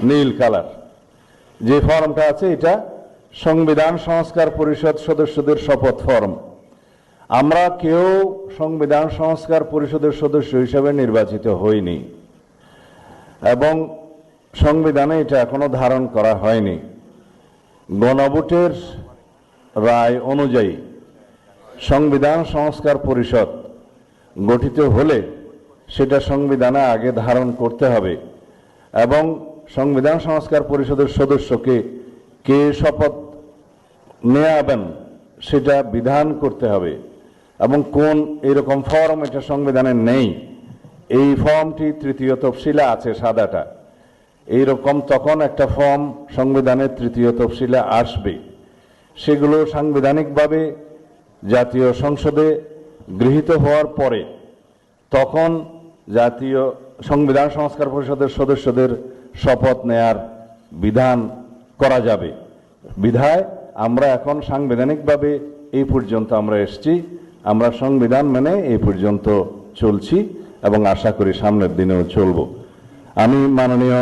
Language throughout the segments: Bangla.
নীল কালার যে ফর্মটা আছে এটা সংবিধান সংস্কার পরিষদ সদস্যদের শপথ ফর্ম। আমরা কেউ সংবিধান সংস্কার পরিষদের সদস্য হিসেবে নির্বাচিত হইনি এবং সংবিধানে এটা এখনো ধারণ করা হয়নি। গণভোটের রায় অনুযায়ী সংবিধান সংস্কার পরিষদ গঠিত হলে সেটা সংবিধানে আগে ধারণ করতে হবে এবং সংবিধান সংস্কার পরিষদের সদস্যকে কে শপথ নেওয়াবেন সেটা বিধান করতে হবে এবং কোন এরকম ফর্ম এটা সংবিধানে নেই। এই ফর্মটি তৃতীয় তফসিলে আছে সাদাটা, এইরকম তখন একটা ফর্ম সংবিধানের তৃতীয় তফসিলে আসবে। সেগুলো সাংবিধানিকভাবে জাতীয় সংসদে গৃহীত হওয়ার পরে তখন জাতীয় সংবিধান সংস্কার পরিষদের সদস্যদের শপথ নেয়ার বিধান করা যাবে। বিধায় আমরা এখন সাংবিধানিকভাবে এই পর্যন্ত আমরা এসেছি, আমরা সংবিধান মেনে এই পর্যন্ত চলছি এবং আশা করি সামনের দিনেও চলব। আমি মাননীয়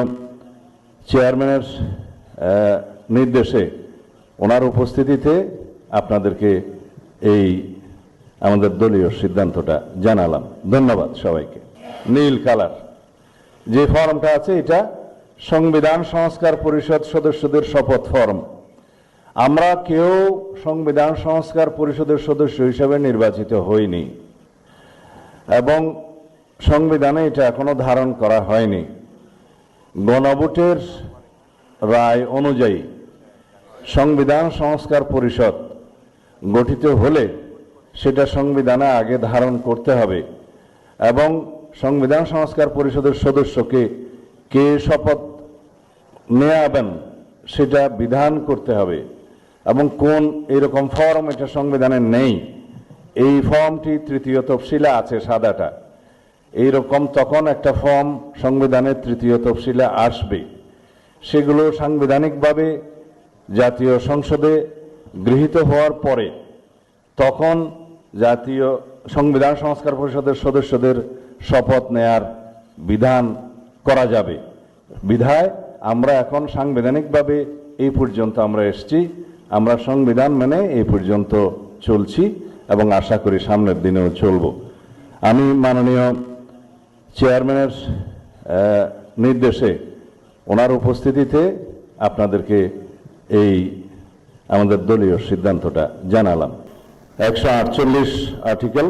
চেয়ারম্যানের নির্দেশে ওনার উপস্থিতিতে আপনাদেরকে এই আমাদের দলীয় সিদ্ধান্তটা জানালাম। ধন্যবাদ সবাইকে। নীল কালার যে ফর্মটা আছে এটা সংবিধান সংস্কার পরিষদ সদস্যদের শপথ ফর্ম। আমরা কেউ সংবিধান সংস্কার পরিষদের সদস্য হিসেবে নির্বাচিত হইনি এবং সংবিধানে এটা এখনো ধারণ করা হয়নি। গণভোটের রায় অনুযায়ী সংবিধান সংস্কার পরিষদ গঠিত হলে সেটা সংবিধানে আগে ধারণ করতে হবে এবং সংবিধান সংস্কার পরিষদের সদস্যকে কে শপথ নেওয়াবেন সেটা বিধান করতে হবে এবং কোন এরকম ফর্ম এটা সংবিধানে নেই। এই ফর্মটি তৃতীয় তফসিলে আছে সাদাটা, এইরকম তখন একটা ফর্ম সংবিধানের তৃতীয় তফসিলে আসবে। সেগুলো সাংবিধানিকভাবে জাতীয় সংসদে গৃহীত হওয়ার পরে তখন জাতীয় সংবিধান সংস্কার পরিষদের সদস্যদের শপথ নেয়ার বিধান করা যাবে। বিধায় আমরা এখন সাংবিধানিকভাবে এই পর্যন্ত আমরা এসেছি, আমরা সংবিধান মেনে এই পর্যন্ত চলছি এবং আশা করি সামনের দিনেও চলব। আমি মাননীয় চেয়ারম্যানের নির্দেশে ওনার উপস্থিতিতে আপনাদেরকে এই আমাদের দলীয় সিদ্ধান্তটা জানালাম। 148 আর্টিকেল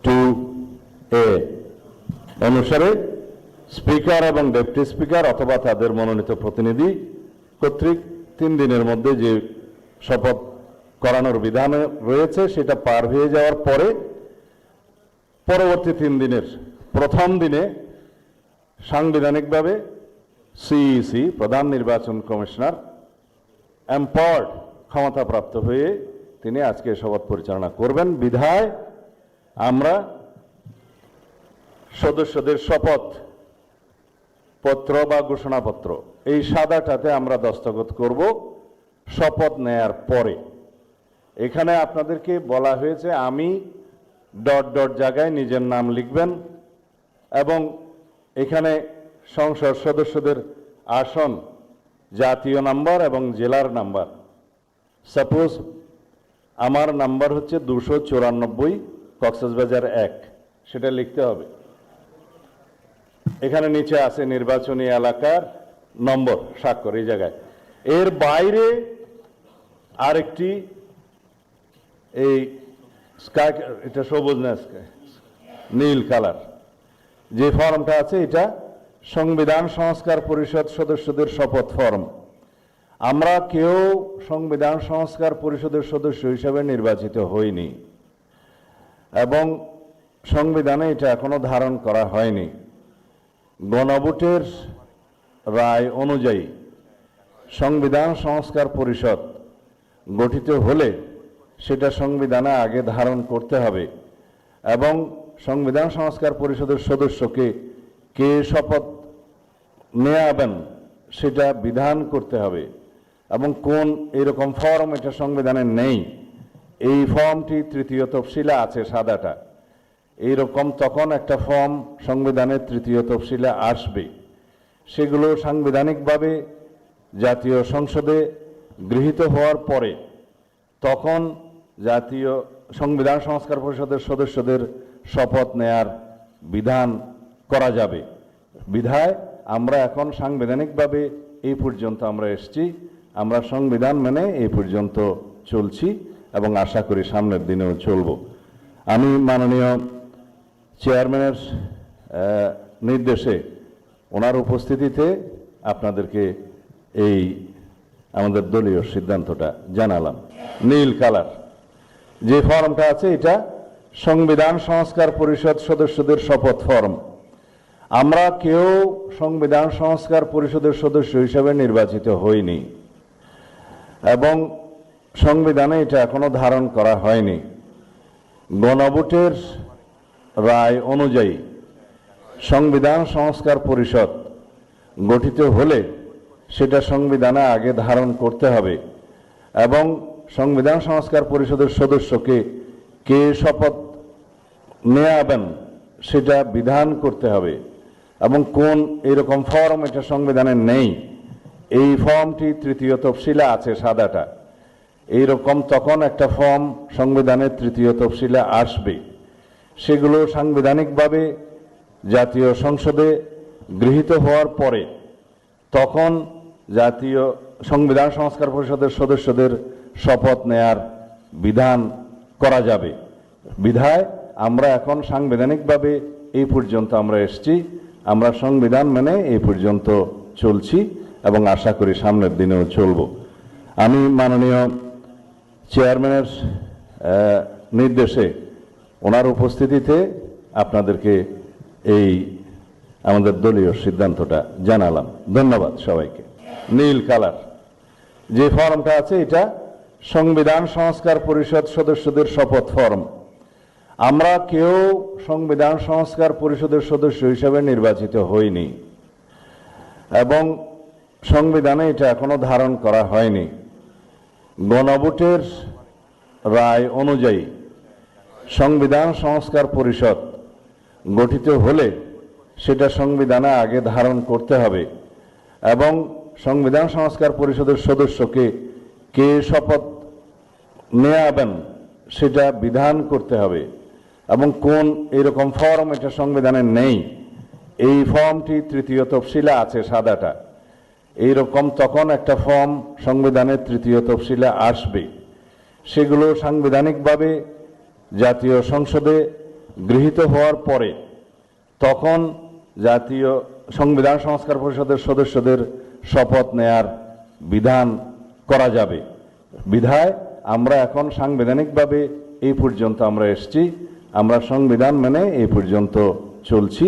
2A অনুসারে স্পিকার এবং ডেপুটি স্পিকার অথবা তাদের মনোনীত প্রতিনিধি কর্তৃক 3 দিনের মধ্যে যে শপথ করানোর বিধান রয়েছে সেটা পার হয়ে যাওয়ার পরে পরবর্তী 3 দিনের প্রথম দিনে সাংবিধানিকভাবে সিইসি প্রধান নির্বাচন কমিশনার এম্পাওয়ার্ড ক্ষমতাপ্রাপ্ত হয়ে তিনি আজকে শপথ পরিচালনা করবেন। বিধায় আমরা সদস্যদের শপথ পত্র বা ঘোষণাপত্র এই সাদাটাতে আমরা দস্তখত করব শপথ নেয়ার পরে। এখানে আপনাদেরকে বলা হয়েছে আমি ... জায়গায় নিজের নাম লিখবেন এবং এখানে সংসদ সদস্যদের আসন, জাতীয় নাম্বার এবং জেলার নাম্বার। সাপোজ আমার নাম্বার হচ্ছে 294 কক্সবাজার 1, সেটা লিখতে হবে। এখানে নিচে আছে নির্বাচনী এলাকার নম্বর, স্বাক্ষর এই জায়গায়। এর বাইরে আরেকটি এই স্কাই, এটা সবুজ না স্কাই, নীল কালার যে ফর্মটা আছে এটা সংবিধান সংস্কার পরিষদ সদস্যদের শপথ ফর্ম। আমরা কেউ সংবিধান সংস্কার পরিষদের সদস্য হিসেবে নির্বাচিত হইনি এবং সংবিধানে এটা এখনো ধারণ করা হয়নি। গণভোটের রায় অনুযায়ী সংবিধান সংস্কার পরিষদ গঠিত হলে সেটা সংবিধানে আগে ধারণ করতে হবে এবং সংবিধান সংস্কার পরিষদের সদস্যকে কে শপথ নেওয়াবেন সেটা বিধান করতে হবে এবং কোন এরকম ফর্ম এটা সংবিধানে নেই। এই ফর্মটি তৃতীয় তফসিলে আছে সাদাটা, এইরকম তখন একটা ফর্ম সংবিধানের তৃতীয় তফসিলে আসবে। সেগুলো সাংবিধানিকভাবে জাতীয় সংসদে গৃহীত হওয়ার পরে তখন জাতীয় সংবিধান সংস্কার পরিষদের সদস্যদের শপথ নেয়ার বিধান করা যাবে। বিধায় আমরা এখন সাংবিধানিকভাবে এই পর্যন্ত আমরা এসেছি, আমরা সংবিধান মেনে এই পর্যন্ত চলছি এবং আশা করি সামনের দিনেও চলব। আমি মাননীয় চেয়ারম্যানের নির্দেশে ওনার উপস্থিতিতে আপনাদেরকে এই আমাদের দলীয় সিদ্ধান্তটা জানালাম। নীল কালার যে ফর্মটা আছে এটা সংবিধান সংস্কার পরিষদ সদস্যদের শপথ ফর্ম। আমরা কেউ সংবিধান সংস্কার পরিষদের সদস্য হিসেবে নির্বাচিত হইনি এবং সংবিধানে এটা এখনো ধারণ করা হয়নি। গণভোটের রায় অনুযায়ী সংবিধান সংস্কার পরিষদ গঠিত হলে সেটা সংবিধানে আগে ধারণ করতে হবে এবং সংবিধান সংস্কার পরিষদের সদস্যকে কে শপথ নেয়াবেন সেটা বিধান করতে হবে এবং কোন এরকম ফর্ম এটা সংবিধানে নেই। এই ফর্মটি তৃতীয় তফসিলে আছে, সাদাটা। এইরকম তখন একটা ফর্ম সংবিধানের তৃতীয় তফসিলে আসবে, সেগুলো সাংবিধানিকভাবে জাতীয় সংসদে গৃহীত হওয়ার পরে তখন জাতীয় সংবিধান সংস্কার পরিষদের সদস্যদের শপথ নেয়ার বিধান করা যাবে। বিধায় আমরা এখন সাংবিধানিকভাবে এই পর্যন্ত আমরা এসেছি, আমরা সংবিধান মেনে এই পর্যন্ত চলছি এবং আশা করি সামনের দিনেও চলব। আমি মাননীয় চেয়ারম্যানের নির্দেশে ওনার উপস্থিতিতে আপনাদেরকে এই আমাদের দলীয় সিদ্ধান্তটা জানালাম। ধন্যবাদ সবাইকে। নীল কালার যে ফর্মটা আছে এটা সংবিধান সংস্কার পরিষদ সদস্যদের শপথ ফর্ম। আমরা কেউ সংবিধান সংস্কার পরিষদের সদস্য হিসেবে নির্বাচিত হইনি এবং সংবিধানে এটা এখনো ধারণ করা হয়নি। গণভোটের রায় অনুযায়ী সংবিধান সংস্কার পরিষদ গঠিত হলে সেটা সংবিধানে আগে ধারণ করতে হবে এবং সংবিধান সংস্কার পরিষদের সদস্যকে কে শপথ নেয়াবেন সেটা বিধান করতে হবে এবং কোন এরকম ফর্ম এটা সংবিধানে নেই। এই ফর্মটি তৃতীয় তফসিলে আছে, সাদাটা। এইরকম তখন একটা ফর্ম সংবিধানের তৃতীয় তফসিলে আসবে, সেগুলো সাংবিধানিকভাবে জাতীয় সংসদে গৃহীত হওয়ার পরে তখন জাতীয় সংবিধান সংস্কার পরিষদের সদস্যদের শপথ নেয়ার বিধান করা যাবে। বিধায় আমরা এখন সাংবিধানিকভাবে এই পর্যন্ত আমরা এসেছি, আমরা সংবিধান মেনে এই পর্যন্ত চলছি